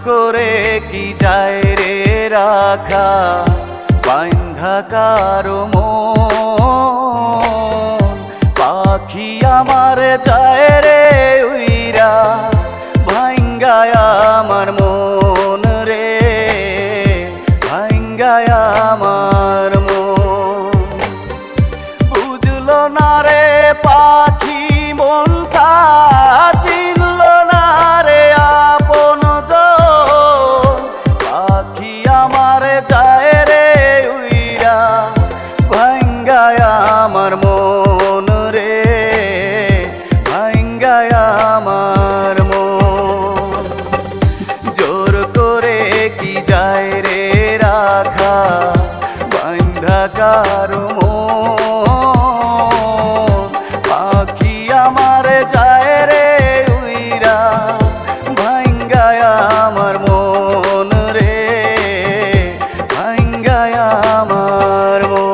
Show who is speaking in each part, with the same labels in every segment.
Speaker 1: করে কি যায় রে রাখা বান্ধা কারো মন। পাখি আমার যায় রে উইরা ভাঙ্গায় আমার মন রে, ভাঙ্গায় আমার মন। বুঝলো না রে পাখি মনটা, চিনল না রে আপন জন। পাখি আমার যায় রে উইরা ভাঙ্গায় আমার মন রে, ভাঙ্গায় আমার মন। জোর করে কি যায় রে রাখা বান্ধা কারো মন। পাখি আমার যায় রে উইরা ভাঙ্গায় আমার মন রে, ভাঙ্গায় আমার মন।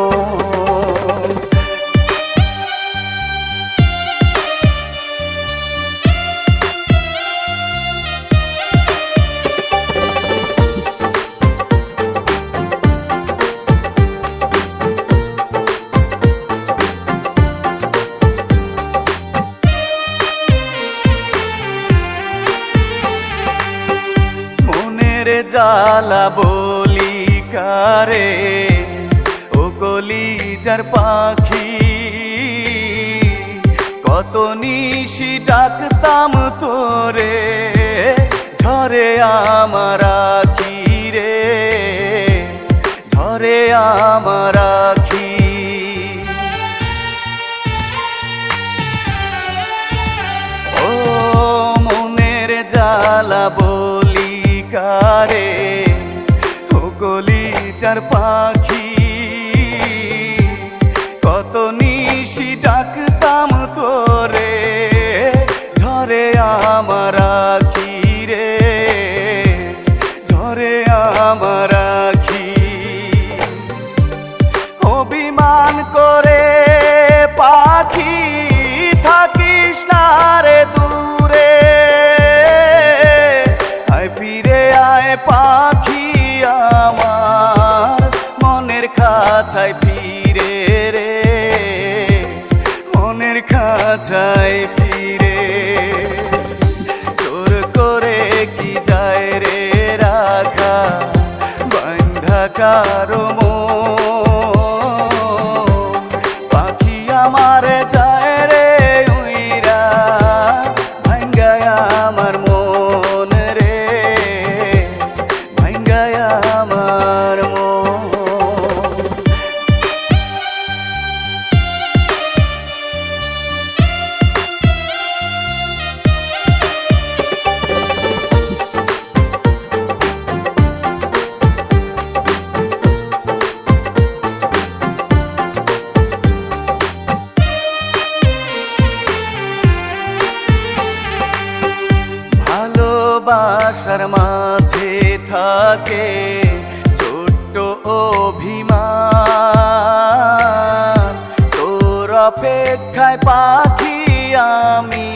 Speaker 1: জ্বালা বলি কারে ও কলিজার পাখি, কত নিশি ডাকতাম তোরে ঝরে আমার আখি রে, ঝরে আমার আখি। ও মনের জ্বালা বলি কারে ও কলিজার পাখি, কত নিশি ডাকতাম তোরে ঝরে আমার আখি রে, ঝরে আমার আখি। অভিমান করে পাখি থাকিস না রে দূরে, আয় ফিরে আয় পাখি আমার মনের খাঁচায় ফিরে রে, মনের খাঁচায় ফিরে। জোর করে কি যায় রে রাখা বান্ধা কারো মন। পাখি আমার যায় রে উইরা ভাঙ্গায় আমার মন রে, ভাঙ্গায় আমার মন। ভালোবাসার মাঝে থাকে ছোট্ট অভিমান, তোর অপেক্ষায় পাখি আমি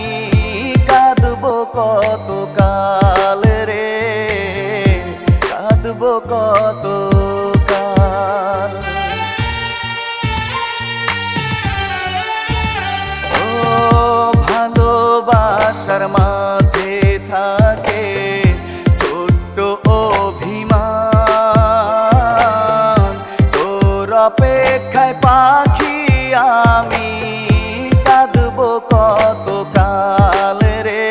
Speaker 1: কাঁদবো কত কাল রে, কাঁদবো কত কাল। ও ভালোবাসার মাঝে থাকে ছোট্ট অভিমান, তোর অপেক্ষায় পাখি আমি কাঁদবো কত কাল রে,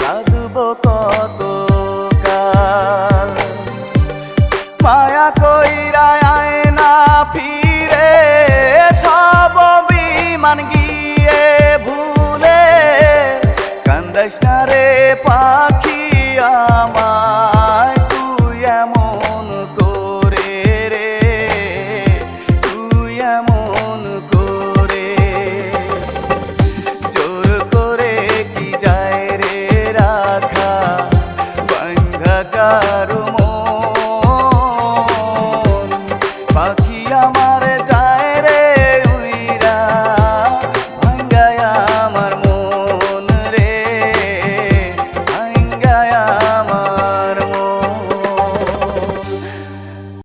Speaker 1: কাঁদবো কত কাল। মায়া কইরা আয় না ফিরে সব অভিমান গিয়ে ভুলে, কান্দাইস না রে পাখি আমায় তুই এমন করে রে, তুই এমন করে। জোর করে কি যায় রে রাখা বান্ধা কারো মন।